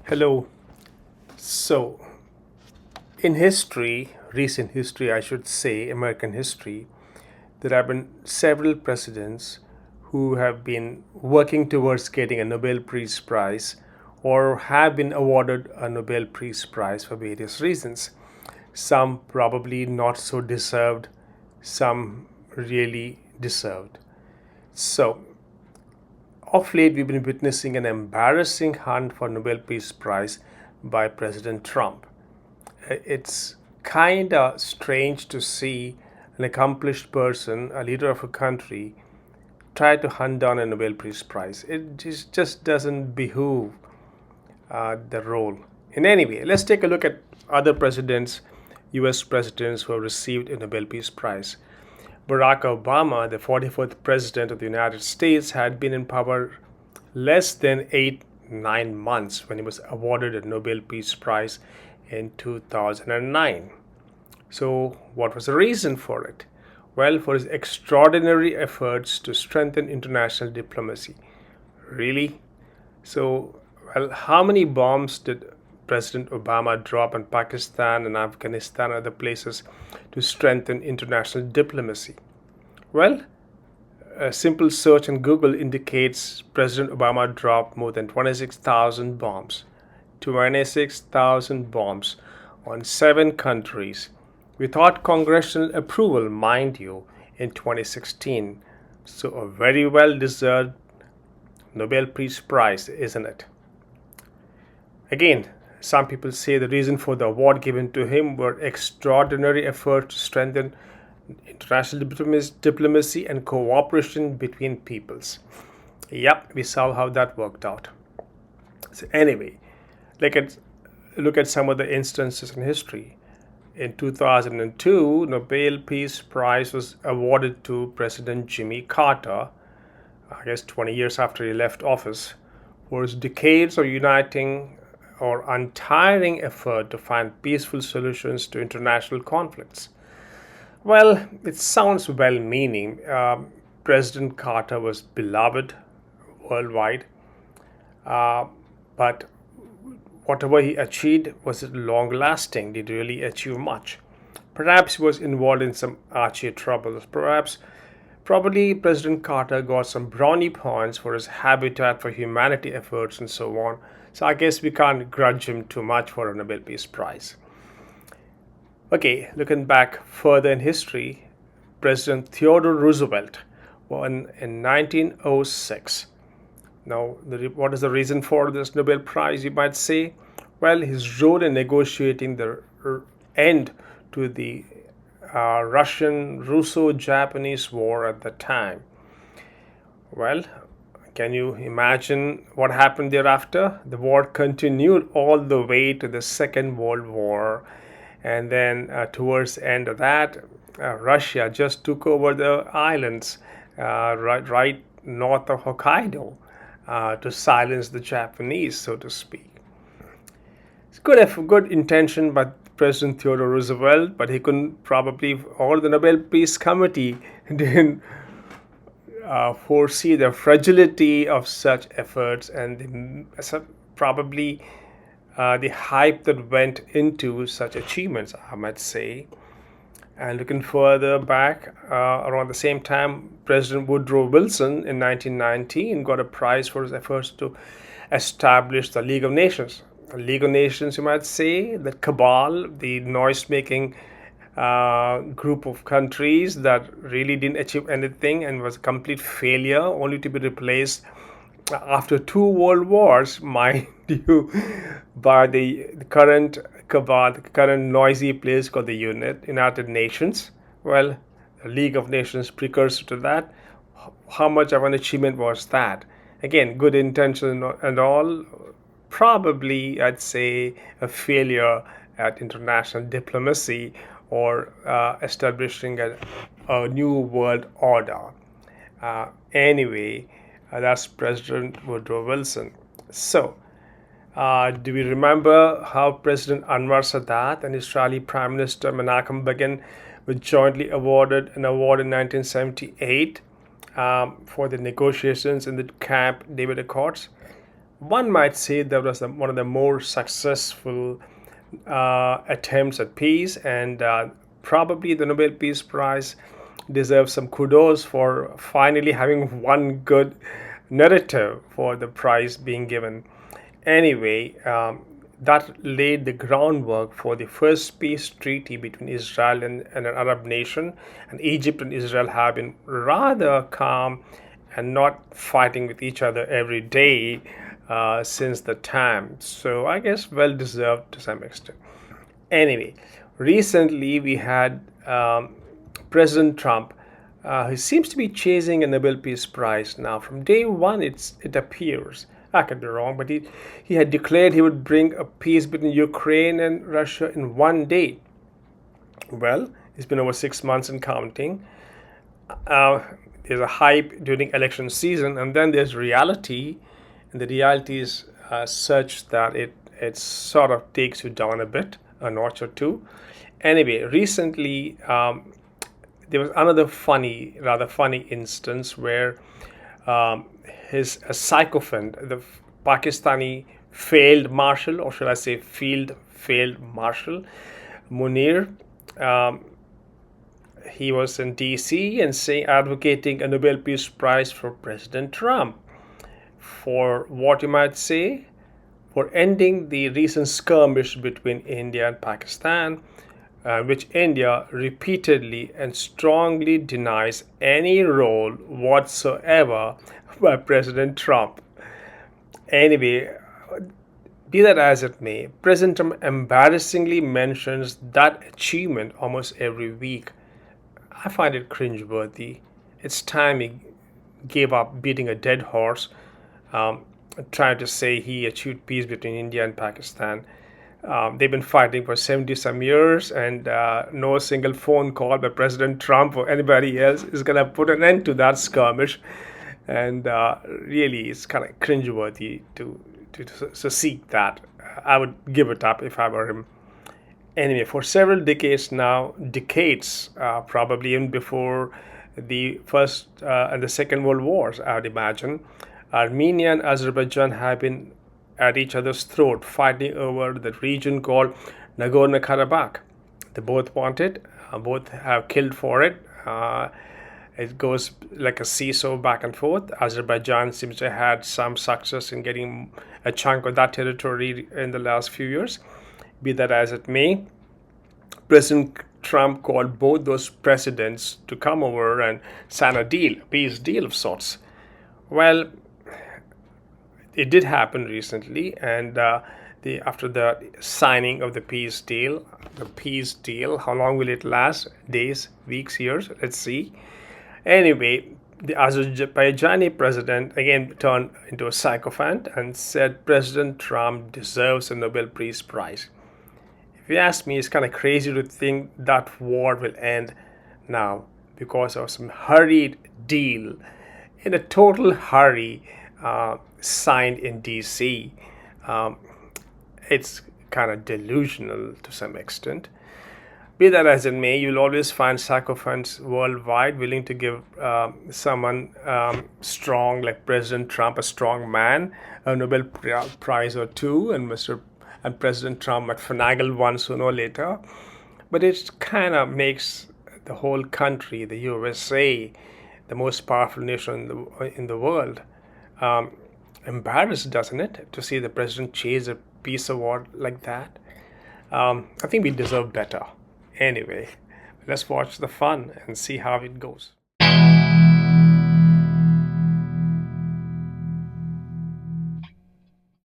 Hello. So, in history, recent history, I should say, American history, there have been several presidents who have been working towards getting a Nobel Peace Prize or have been awarded a Nobel Peace Prize for various reasons. Some probably not so deserved, some really deserved. So, of late, we've been witnessing an embarrassing hunt for Nobel Peace Prize by President Trump. It's kind of strange to see an accomplished person, a leader of a country, try to hunt down a Nobel Peace Prize. It just doesn't behoove the role. In any way, let's take a look at other presidents, US presidents who have received a Nobel Peace Prize. Barack Obama, the 44th president of the United States, had been in power less than 9 months when he was awarded a Nobel Peace Prize in 2009. So, what was the reason for it? Well, for his extraordinary efforts to strengthen international diplomacy. Really? So, well, how many bombs did President Obama drop on Pakistan and Afghanistan and other places to strengthen international diplomacy? Well, a simple search on Google indicates President Obama dropped more than 26,000 bombs. 26,000 bombs on 7 countries without congressional approval, mind you, in 2016. So, a very well deserved Nobel Peace Prize, isn't it? Again, some people say the reason for the award given to him were extraordinary efforts to strengthen international diplomacy and cooperation between peoples. Yep, we saw how that worked out. So anyway, look at some of the instances in history. In 2002, Nobel Peace Prize was awarded to President Jimmy Carter, I guess 20 years after he left office, for his decades of uniting or untiring effort to find peaceful solutions to international conflicts. Well, it sounds well meaning. President Carter was beloved worldwide, but whatever he achieved, was it long lasting? Did he really achieve much? Perhaps he was involved in some archy troubles. Probably President Carter got some brownie points for his Habitat for Humanity efforts and so on. So I guess we can't grudge him too much for a Nobel Peace Prize. Okay, looking back further in history, President Theodore Roosevelt won in 1906. Now, what is the reason for this Nobel Prize, you might say? Well, his role in negotiating the end to the Russian Russo-Japanese War at the time. Well, can you imagine what happened thereafter? The war continued all the way to the Second World War, and then towards the end of that, Russia just took over the islands right north of Hokkaido to silence the Japanese, so to speak. It's good intention by President Theodore Roosevelt, but he couldn't probably, or the Nobel Peace Committee didn't foresee the fragility of such efforts and probably the hype that went into such achievements, I might say. And looking further back, around the same time, President Woodrow Wilson in 1919 got a prize for his efforts to establish the League of Nations. The League of Nations, you might say, the cabal, the noise-making group of countries that really didn't achieve anything and was a complete failure, only to be replaced after 2 world wars, mind you, by the current cabal, the current noisy place called the United Nations. Well, the League of Nations precursor to that. How much of an achievement was that? Again, good intention and all, probably I'd say a failure at international diplomacy or establishing a new world order. Anyway, that's President Woodrow Wilson. So, do we remember how President Anwar Sadat and Israeli Prime Minister Menachem Begin were jointly awarded an award in 1978 for the negotiations in the Camp David Accords? one might say that was one of the more successful attempts at peace, and probably the Nobel Peace Prize deserves some kudos for finally having one good narrative for the prize being given. Anyway, that laid the groundwork for the first peace treaty between Israel and an Arab nation. And Egypt and Israel have been rather calm and not fighting with each other every day since the time. So I guess well deserved to some extent. Anyway, recently we had President Trump, who seems to be chasing a Nobel Peace Prize now. From day one, it appears. I could be wrong, but he had declared he would bring a peace between Ukraine and Russia in one day. Well, it's been over 6 months and counting. There's a hype during election season, and then there's reality, and the reality is such that it sort of takes you down a bit, a notch or two. Anyway, recently there was another rather funny instance where his a sycophant, the Pakistani failed marshal, or should I say failed Marshall Munir, he was in D.C. and advocating a Nobel Peace Prize for President Trump for what you might say for ending the recent skirmish between India and Pakistan, which India repeatedly and strongly denies any role whatsoever by President Trump. Anyway, be that as it may, President Trump embarrassingly mentions that achievement almost every week. I find it cringeworthy. It's time he gave up beating a dead horse, trying to say he achieved peace between India and Pakistan. They've been fighting for 70 some years, and no single phone call by President Trump or anybody else is going to put an end to that skirmish. And really, it's kind of cringeworthy to seek that. I would give it up if I were him. Anyway, for several decades now, probably even before the First and the Second World Wars, I would imagine, Armenia and Azerbaijan have been at each other's throat, fighting over the region called Nagorno-Karabakh. They both want it, both have killed for it. It goes like a seesaw back and forth. Azerbaijan seems to have had some success in getting a chunk of that territory in the last few years. Be that as it may, President Trump called both those presidents to come over and sign a peace deal of sorts. Well, it did happen recently, and after the signing of the peace deal, how long will it last? Days, weeks, years? Let's see. Anyway, the Azerbaijani president again turned into a sycophant and said President Trump deserves a Nobel Peace Prize. If you ask me, it's kind of crazy to think that war will end now because of some hurried deal, in a total hurry, signed in DC. It's kind of delusional to some extent. Be that as it may, you'll always find sycophants worldwide willing to give someone strong like President Trump, a strong man, a Nobel Prize or two, and President Trump might finagle one sooner or later. But it kind of makes the whole country, the USA, the most powerful nation in the world, embarrassed, doesn't it, to see the president chase a peace award like that? I think we deserve better. Anyway, let's watch the fun and see how it goes.